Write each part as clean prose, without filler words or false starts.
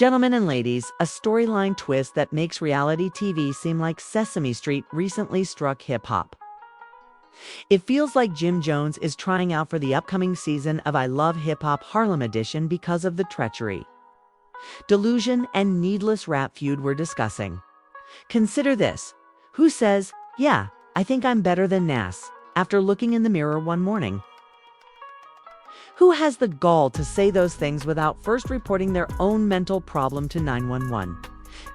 Gentlemen and ladies, a storyline twist that makes reality TV seem like Sesame Street recently struck hip-hop. It feels like Jim Jones is trying out for the upcoming season of I Love Hip Hop Harlem Edition because of the treachery, delusion, and needless rap feud we're discussing. Consider this. Who says, "Yeah, I think I'm better than Nas," after looking in the mirror one morning? Who has the gall to say those things without first reporting their own mental problem to 911?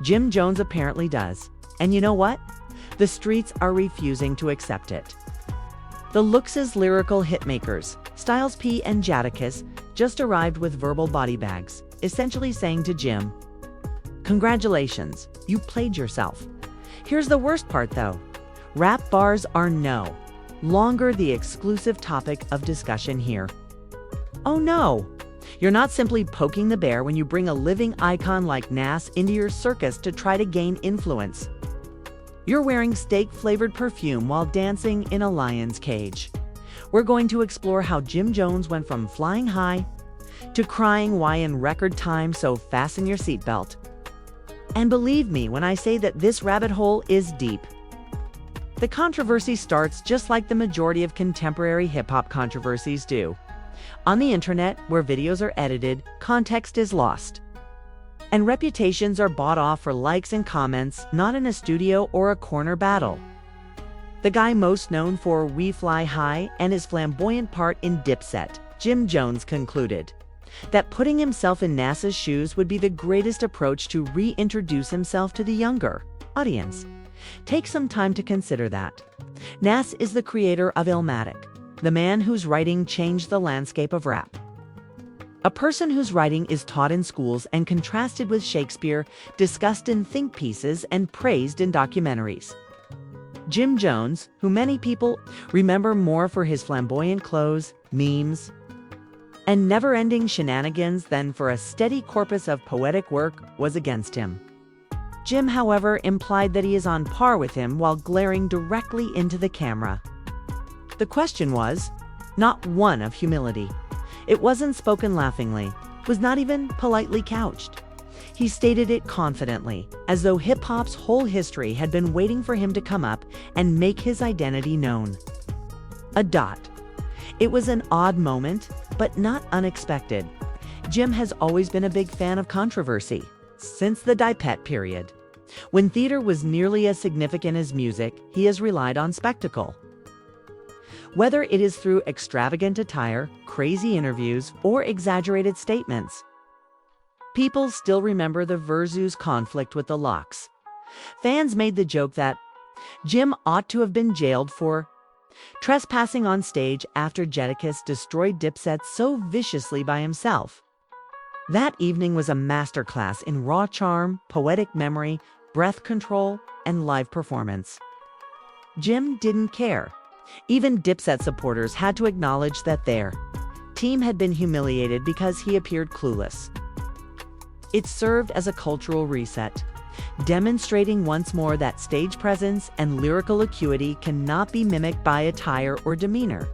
Jim Jones apparently does. And you know what? The streets are refusing to accept it. The Looks' lyrical hitmakers, Styles P and Jadakiss, just arrived with verbal body bags, essentially saying to Jim, "Congratulations, you played yourself." Here's the worst part though. Rap bars are no longer the exclusive topic of discussion here. Oh no! You're not simply poking the bear when you bring a living icon like Nas into your circus to try to gain influence. You're wearing steak-flavored perfume while dancing in a lion's cage. We're going to explore how Jim Jones went from flying high to crying why in record time, so fasten your seatbelt. And believe me when I say that this rabbit hole is deep. The controversy starts just like the majority of contemporary hip-hop controversies do. On the internet, where videos are edited, context is lost. And reputations are bought off for likes and comments, not in a studio or a corner battle. The guy most known for We Fly High and his flamboyant part in Dipset, Jim Jones, concluded that putting himself in Nas's shoes would be the greatest approach to reintroduce himself to the younger audience. Take some time to consider that. Nas is the creator of Illmatic, the man whose writing changed the landscape of rap. A person whose writing is taught in schools and contrasted with Shakespeare, discussed in think pieces, and praised in documentaries. Jim Jones, who many people remember more for his flamboyant clothes, memes, and never-ending shenanigans than for a steady corpus of poetic work, was against him. Jim, however, implied that he is on par with him while glaring directly into the camera. The question was not one of humility. It wasn't spoken laughingly, was not even politely couched. He stated it confidently, as though hip-hop's whole history had been waiting for him to come up and make his identity known. It was an odd moment, but not unexpected. Jim has always been a big fan of controversy, since the Dipet period. When theater was nearly as significant as music, he has relied on spectacle. Whether it is through extravagant attire, crazy interviews, or exaggerated statements. People still remember the Versus conflict with the Locks. Fans made the joke that Jim ought to have been jailed for trespassing on stage after Jadakiss destroyed Dipset so viciously by himself. That evening was a masterclass in raw charm, poetic memory, breath control, and live performance. Jim didn't care. Even Dipset supporters had to acknowledge that their team had been humiliated because he appeared clueless. It served as a cultural reset, demonstrating once more that stage presence and lyrical acuity cannot be mimicked by attire or demeanor.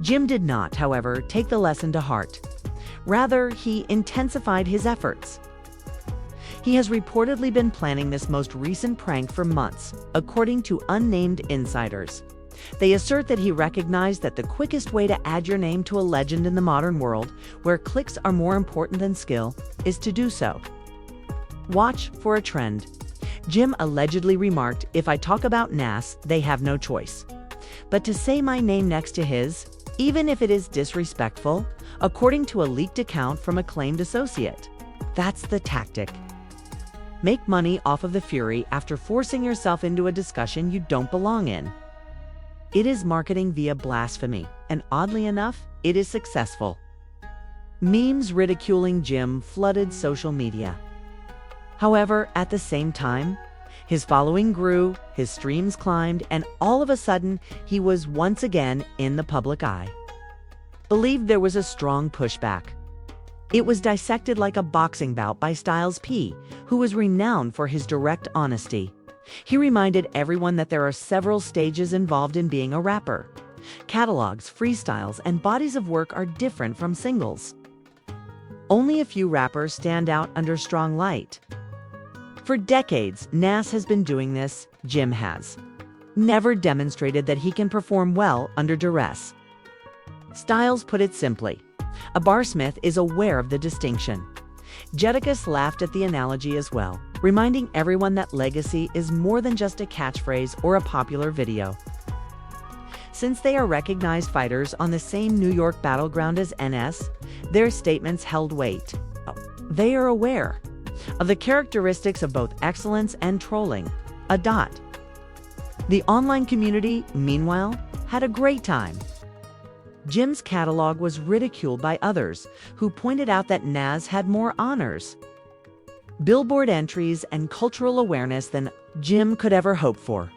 Jim did not, however, take the lesson to heart. Rather, he intensified his efforts. He has reportedly been planning this most recent prank for months, according to unnamed insiders. They assert that he recognized that the quickest way to add your name to a legend in the modern world, where clicks are more important than skill, is to do so. Watch for a trend. Jim allegedly remarked, "If I talk about Nas, they have no choice but to say my name next to his, even if it is disrespectful," according to a leaked account from a claimed associate. That's the tactic. Make money off of the fury after forcing yourself into a discussion you don't belong in. It is marketing via blasphemy, and oddly enough, it is successful. Memes ridiculing Jim flooded social media. However, at the same time, his following grew, his streams climbed, and all of a sudden, he was once again in the public eye. Believed there was a strong pushback. It was dissected like a boxing bout by Styles P, who was renowned for his direct honesty. He reminded everyone that there are several stages involved in being a rapper. Catalogs, freestyles, and bodies of work are different from singles. Only a few rappers stand out under strong light. For decades, Nas has been doing this, Jim has never demonstrated that he can perform well under duress. Styles put it simply, a barsmith is aware of the distinction. Jadakiss laughed at the analogy as well, reminding everyone that legacy is more than just a catchphrase or a popular video. Since they are recognized fighters on the same New York battleground as NS, their statements held weight. They are aware of the characteristics of both excellence and trolling. The online community, meanwhile, had a great time. Jim's catalog was ridiculed by others, who pointed out that Nas had more honors, Billboard entries, and cultural awareness than Jim could ever hope for.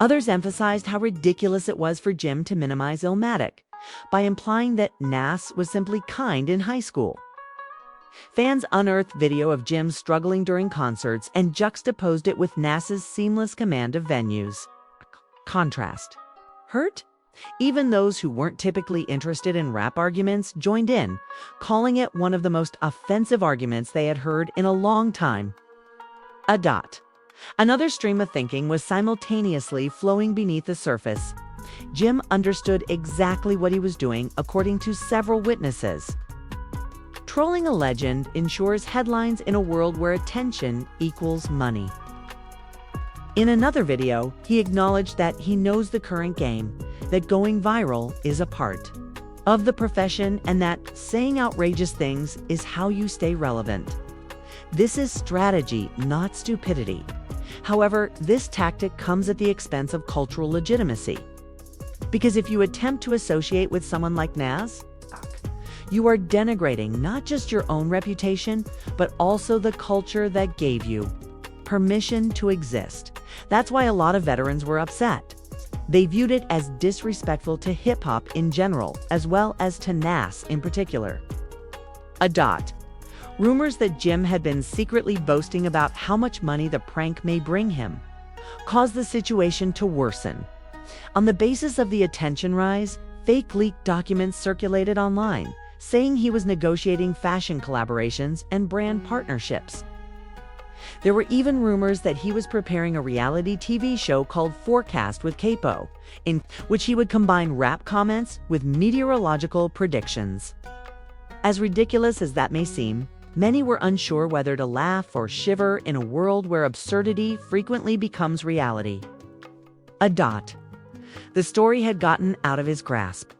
Others emphasized how ridiculous it was for Jim to minimize Illmatic, by implying that Nas was simply kind in high school. Fans unearthed video of Jim struggling during concerts and juxtaposed it with Nas's seamless command of venues. Contrast. Hurt? Even those who weren't typically interested in rap arguments joined in, calling it one of the most offensive arguments they had heard in a long time. Another stream of thinking was simultaneously flowing beneath the surface. Jim understood exactly what he was doing, according to several witnesses. Trolling a legend ensures headlines in a world where attention equals money. In another video, he acknowledged that he knows the current game, that going viral is a part of the profession, and that saying outrageous things is how you stay relevant. This is strategy, not stupidity. However, this tactic comes at the expense of cultural legitimacy. Because if you attempt to associate with someone like Nas, you are denigrating not just your own reputation, but also the culture that gave you permission to exist. That's why a lot of veterans were upset. They viewed it as disrespectful to hip-hop in general, as well as to Nas in particular. Rumors that Jim had been secretly boasting about how much money the prank may bring him caused the situation to worsen. On the basis of the attention rise, fake leaked documents circulated online, saying he was negotiating fashion collaborations and brand partnerships. There were even rumors that he was preparing a reality TV show called Forecast with Capo, in which he would combine rap comments with meteorological predictions. As ridiculous as that may seem, many were unsure whether to laugh or shiver in a world where absurdity frequently becomes reality. The story had gotten out of his grasp.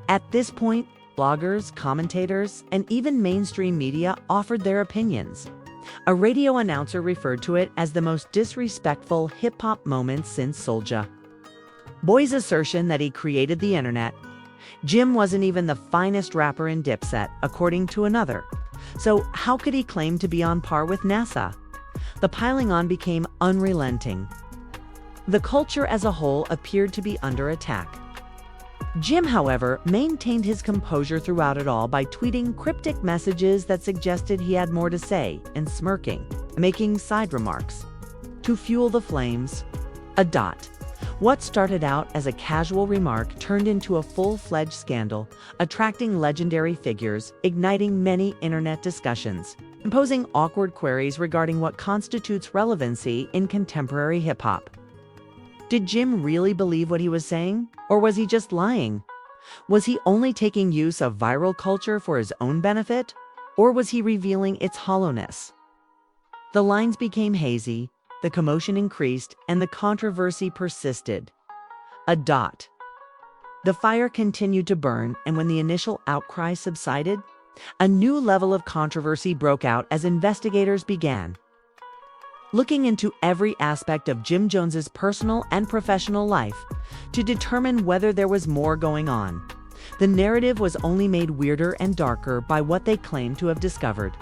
At this point, bloggers, commentators, and even mainstream media offered their opinions. A radio announcer referred to it as the most disrespectful hip-hop moment since Soulja Boy's assertion that he created the internet. Jim wasn't even the finest rapper in Dipset, according to another. So how could he claim to be on par with NASA? The piling on became unrelenting. The culture as a whole appeared to be under attack. Jim, however, maintained his composure throughout it all by tweeting cryptic messages that suggested he had more to say and smirking, making side remarks. To fuel the flames, what started out as a casual remark turned into a full-fledged scandal, attracting legendary figures, igniting many internet discussions, and posing awkward queries regarding what constitutes relevancy in contemporary hip-hop. Did Jim really believe what he was saying, or was he just lying? Was he only taking use of viral culture for his own benefit, or was he revealing its hollowness? The lines became hazy, the commotion increased, and the controversy persisted. The fire continued to burn, and when the initial outcry subsided, a new level of controversy broke out as investigators began looking into every aspect of Jim Jones's personal and professional life to determine whether there was more going on. The narrative was only made weirder and darker by what they claimed to have discovered.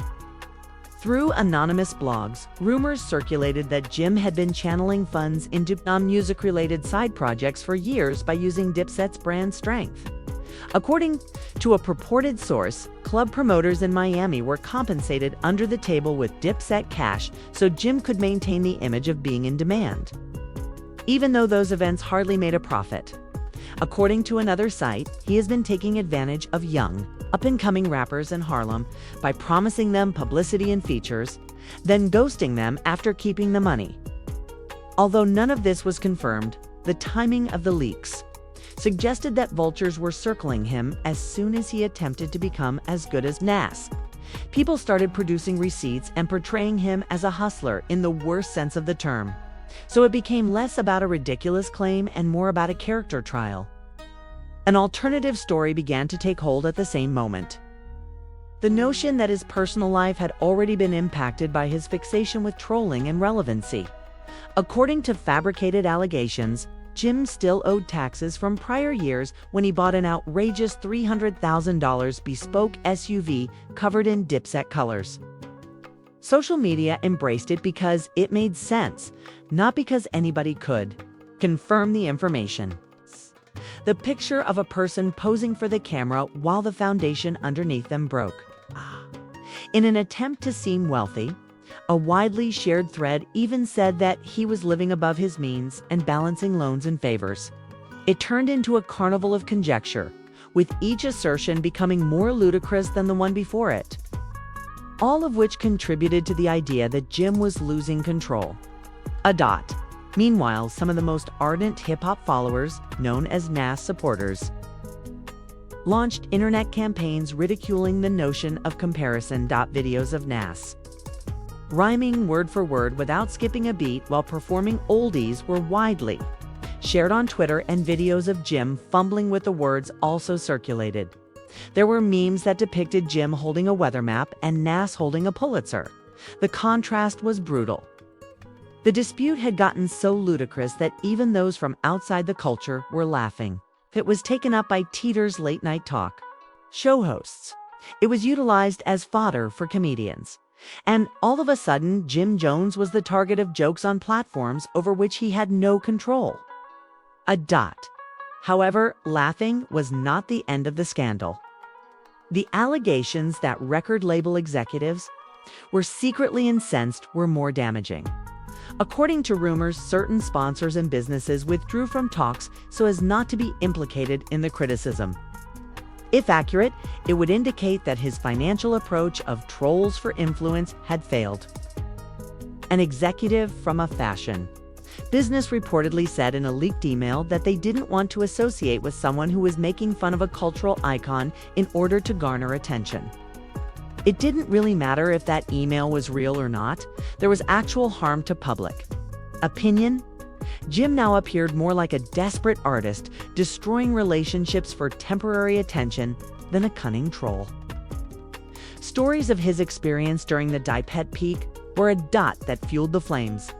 Through anonymous blogs, rumors circulated that Jim had been channeling funds into non-music-related side projects for years by using Dipset's brand strength. According to a purported source, club promoters in Miami were compensated under the table with Dipset cash so Jim could maintain the image of being in demand, even though those events hardly made a profit. According to another site, he has been taking advantage of young, up-and-coming rappers in Harlem by promising them publicity and features, then ghosting them after keeping the money. Although none of this was confirmed, the timing of the leaks suggested that vultures were circling him as soon as he attempted to become as good as Nas. People started producing receipts and portraying him as a hustler in the worst sense of the term. So it became less about a ridiculous claim and more about a character trial. An alternative story began to take hold at the same moment. The notion that his personal life had already been impacted by his fixation with trolling and relevancy. According to fabricated allegations, Jim still owed taxes from prior years when he bought an outrageous $300,000 bespoke SUV covered in Dipset colors. Social media embraced it because it made sense, not because anybody could confirm the information. The picture of a person posing for the camera while the foundation underneath them broke. In an attempt to seem wealthy, a widely shared thread even said that he was living above his means and balancing loans and favors. It turned into a carnival of conjecture, with each assertion becoming more ludicrous than the one before it. All of which contributed to the idea that Jim was losing control. Meanwhile, some of the most ardent hip-hop followers, known as Nas supporters, launched internet campaigns ridiculing the notion of comparison. Videos of Nas rhyming word for word without skipping a beat while performing oldies were widely shared on Twitter, and videos of Jim fumbling with the words also circulated. There were memes that depicted Jim holding a weather map and Nas holding a Pulitzer. The contrast was brutal. The dispute had gotten so ludicrous that even those from outside the culture were laughing. It was taken up by Teeter's late-night talk show hosts. It was utilized as fodder for comedians. And all of a sudden, Jim Jones was the target of jokes on platforms over which he had no control. However, laughing was not the end of the scandal. The allegations that record label executives were secretly incensed were more damaging. According to rumors, certain sponsors and businesses withdrew from talks so as not to be implicated in the criticism. If accurate, it would indicate that his financial approach of trolls for influence had failed. An executive from a fashion business reportedly said in a leaked email that they didn't want to associate with someone who was making fun of a cultural icon in order to garner attention. It didn't really matter if that email was real or not. There was actual harm to public opinion. Jim now appeared more like a desperate artist, destroying relationships for temporary attention than a cunning troll. Stories of his experience during the Dipet peak were a dot that fueled the flames.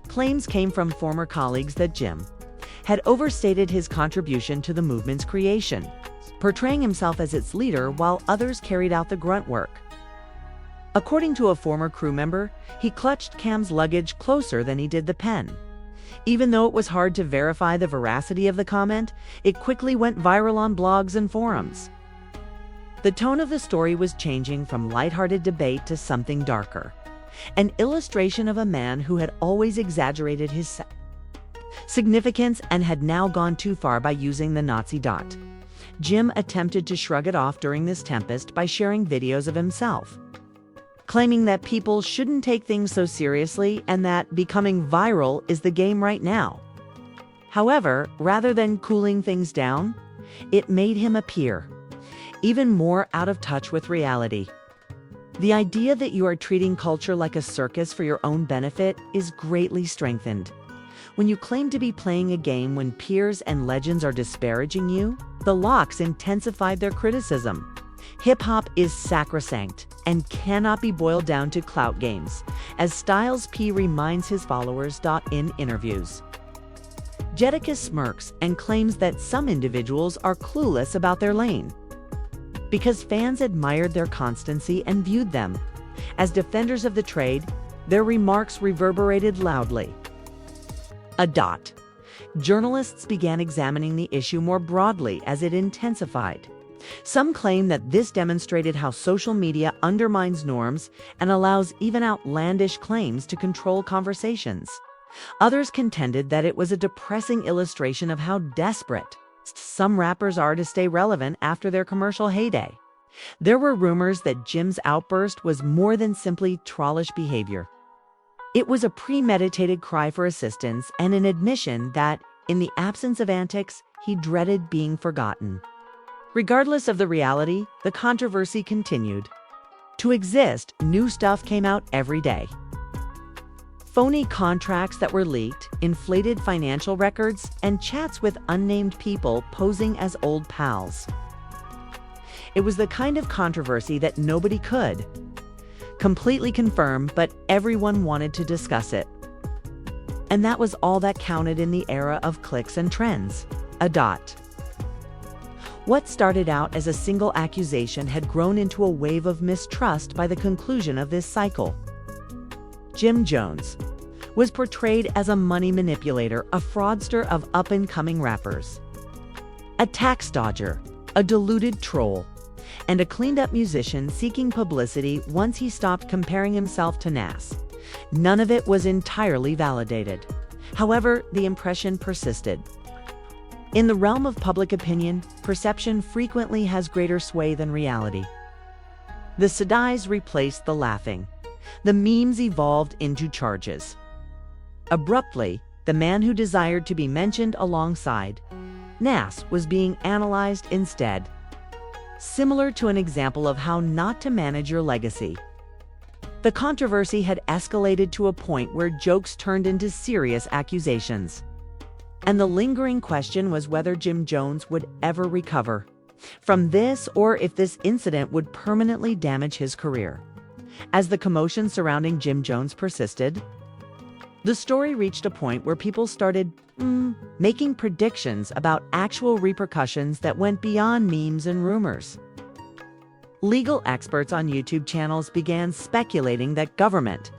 Claims came from former colleagues that Jim had overstated his contribution to the movement's creation, portraying himself as its leader while others carried out the grunt work. According to a former crew member, he clutched Cam's luggage closer than he did the pen. Even though it was hard to verify the veracity of the comment, it quickly went viral on blogs and forums. The tone of the story was changing from lighthearted debate to something darker. An illustration of a man who had always exaggerated his significance and had now gone too far by using the Nazi dot. Jim attempted to shrug it off during this tempest by sharing videos of himself, claiming that people shouldn't take things so seriously and that becoming viral is the game right now. However, rather than cooling things down, it made him appear even more out of touch with reality. The idea that you are treating culture like a circus for your own benefit is greatly strengthened. When you claim to be playing a game when peers and legends are disparaging you, the locks intensified their criticism. Hip-hop is sacrosanct and cannot be boiled down to clout games, as Styles P reminds his followers. In interviews, Jadakiss smirks and claims that some individuals are clueless about their lane, because fans admired their constancy and viewed them as defenders of the trade. Their remarks reverberated loudly. Journalists began examining the issue more broadly as it intensified. Some claim that this demonstrated how social media undermines norms and allows even outlandish claims to control conversations. Others contended that it was a depressing illustration of how desperate some rappers are to stay relevant after their commercial heyday. There were rumors that Jim's outburst was more than simply trollish behavior. It was a premeditated cry for assistance and an admission that, in the absence of antics, he dreaded being forgotten. Regardless of the reality, the controversy continued. To exist, new stuff came out every day. Phony contracts that were leaked, inflated financial records, and chats with unnamed people posing as old pals. It was the kind of controversy that nobody could completely confirm, but everyone wanted to discuss it. And that was all that counted in the era of clicks and trends. What started out as a single accusation had grown into a wave of mistrust by the conclusion of this cycle. Jim Jones was portrayed as a money manipulator, a fraudster of up-and-coming rappers, a tax dodger, a deluded troll, and a cleaned-up musician seeking publicity once he stopped comparing himself to Nas. None of it was entirely validated. However, the impression persisted. In the realm of public opinion, perception frequently has greater sway than reality. The sadies replaced the laughing. The memes evolved into charges. Abruptly, the man who desired to be mentioned alongside Nas was being analyzed instead. Similar to an example of how not to manage your legacy. The controversy had escalated to a point where jokes turned into serious accusations. And the lingering question was whether Jim Jones would ever recover from this, or if this incident would permanently damage his career. As the commotion surrounding Jim Jones persisted, the story reached a point where people started making predictions about actual repercussions that went beyond memes and rumors. Legal experts on YouTube channels began speculating that government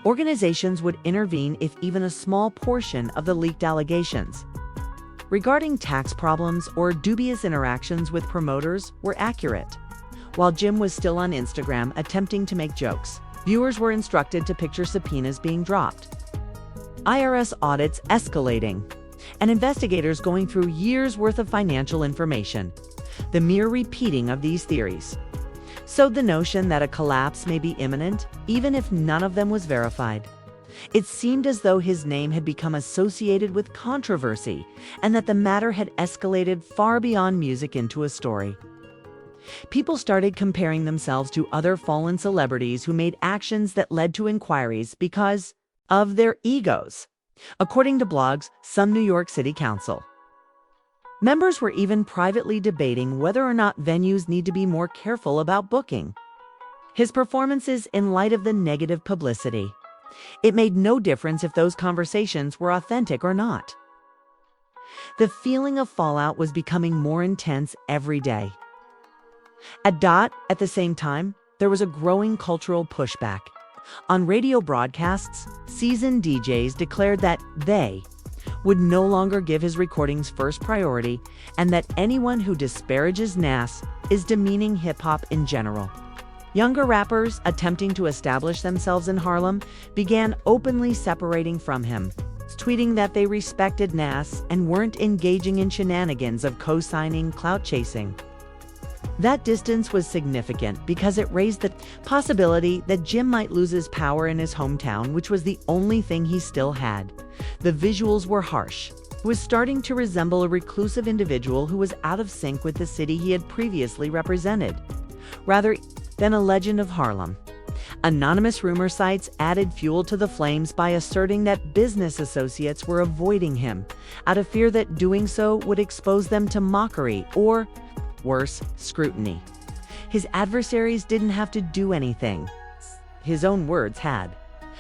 organizations would intervene if even a small portion of the leaked allegations regarding tax problems or dubious interactions with promoters were accurate. While Jim was still on Instagram attempting to make jokes, viewers were instructed to picture subpoenas being dropped, IRS audits escalating, and investigators going through years' worth of financial information. The mere repeating of these theories sowed the notion that a collapse may be imminent, even if none of them was verified. It seemed as though his name had become associated with controversy, and that the matter had escalated far beyond music into a story. People started comparing themselves to other fallen celebrities who made actions that led to inquiries because of their egos. According to blogs, some New York City Council members were even privately debating whether or not venues need to be more careful about booking his performances in light of the negative publicity. It made no difference if those conversations were authentic or not. The feeling of fallout was becoming more intense every day. At the same time, there was a growing cultural pushback. On radio broadcasts, seasoned DJs declared that they would no longer give his recordings first priority, and that anyone who disparages Nas is demeaning hip-hop in general. Younger rappers attempting to establish themselves in Harlem began openly separating from him, tweeting that they respected Nas and weren't engaging in shenanigans of co-signing, clout chasing. That distance was significant because it raised the possibility that Jim might lose his power in his hometown, which was the only thing he still had. The visuals were harsh. He was starting to resemble a reclusive individual who was out of sync with the city he had previously represented, rather than a legend of Harlem. Anonymous rumor sites added fuel to the flames by asserting that business associates were avoiding him out of fear that doing so would expose them to mockery or, worse, scrutiny. His adversaries didn't have to do anything. His own words had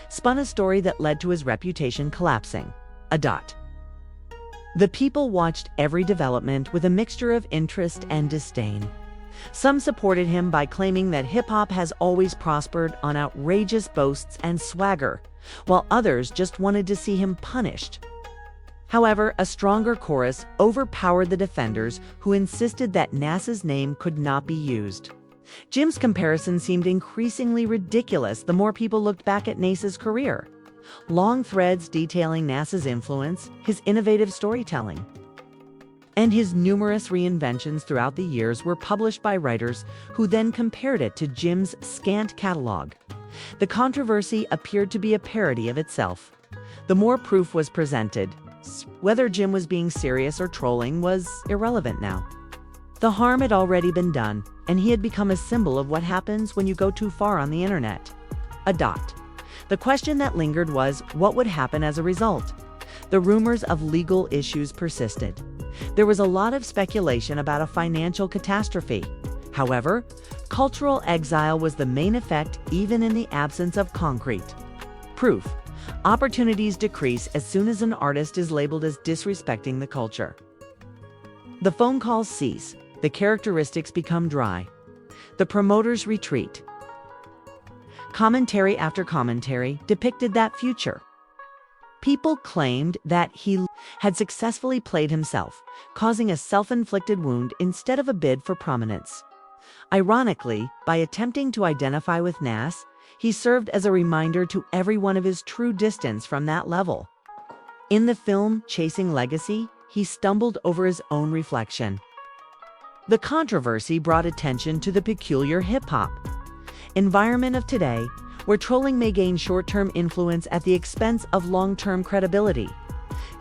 spun a story that led to his reputation collapsing. The people watched every development with a mixture of interest and disdain. Some supported him by claiming that hip-hop has always prospered on outrageous boasts and swagger, while others just wanted to see him punished. However, a stronger chorus overpowered the defenders, who insisted that Nas's name could not be used. Jim's comparison seemed increasingly ridiculous the more people looked back at Nas's career. Long threads detailing Nas's influence, his innovative storytelling, And his numerous reinventions throughout the years were published by writers who then compared it to Jim's scant catalog. The controversy appeared to be a parody of itself. The more proof was presented, whether Jim was being serious or trolling was irrelevant now. The harm had already been done, and he had become a symbol of what happens when you go too far on the internet. A dot. The question that lingered was, what would happen as a result? The rumors of legal issues persisted. There was a lot of speculation about a financial catastrophe. However, cultural exile was the main effect even in the absence of concrete proof. Opportunities decrease as soon as an artist is labeled as disrespecting the culture. The phone calls cease. The characteristics become dry. The promoters retreat. Commentary after commentary depicted that future. People claimed that he had successfully played himself, causing a self-inflicted wound instead of a bid for prominence. Ironically, by attempting to identify with Nas, he served as a reminder to everyone of his true distance from that level. In the film Chasing Legacy, he stumbled over his own reflection. The controversy brought attention to the peculiar hip-hop environment of today, where trolling may gain short-term influence at the expense of long-term credibility.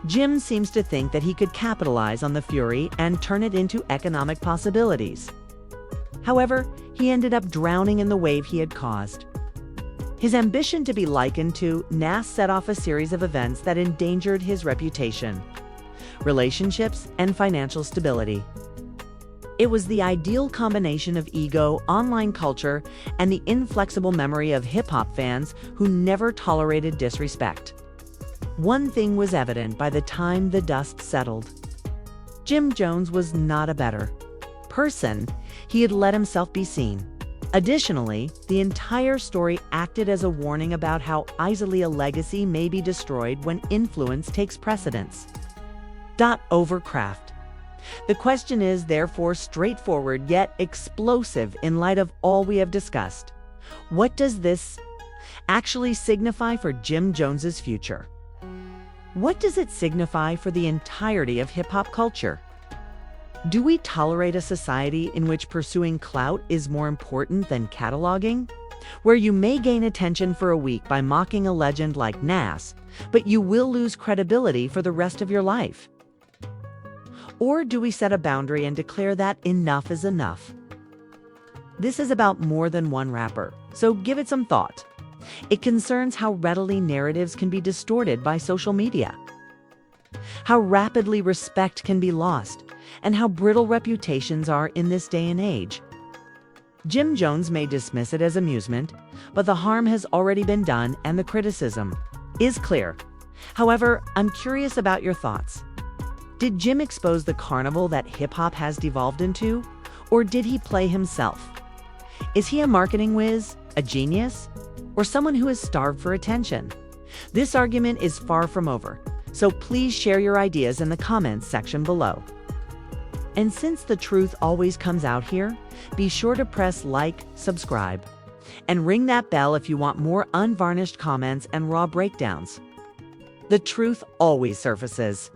Jim seems to think that he could capitalize on the fury and turn it into economic possibilities. However, he ended up drowning in the wave he had caused. His ambition to be likened to Nas set off a series of events that endangered his reputation, relationships, and financial stability. It was the ideal combination of ego, online culture, and the inflexible memory of hip-hop fans who never tolerated disrespect. One thing was evident by the time the dust settled. Jim Jones was not a better person. He had let himself be seen. Additionally, the entire story acted as a warning about how easily a legacy may be destroyed when influence takes precedence. Overcraft. The question is therefore straightforward yet explosive in light of all we have discussed. What does this actually signify for Jim Jones's future? What does it signify for the entirety of hip-hop culture? Do we tolerate a society in which pursuing clout is more important than cataloging? Where you may gain attention for a week by mocking a legend like Nas, but you will lose credibility for the rest of your life? Or do we set a boundary and declare that enough is enough? This is about more than one rapper, so give it some thought. It concerns how readily narratives can be distorted by social media, how rapidly respect can be lost, and how brittle reputations are in this day and age. Jim Jones may dismiss it as amusement, but the harm has already been done and the criticism is clear. However, I'm curious about your thoughts. Did Jim expose the carnival that hip-hop has devolved into, or did he play himself? Is he a marketing whiz, a genius, or someone who is starved for attention? This argument is far from over, so please share your ideas in the comments section below. And since the truth always comes out here, be sure to press like, subscribe, and ring that bell if you want more unvarnished comments and raw breakdowns. The truth always surfaces.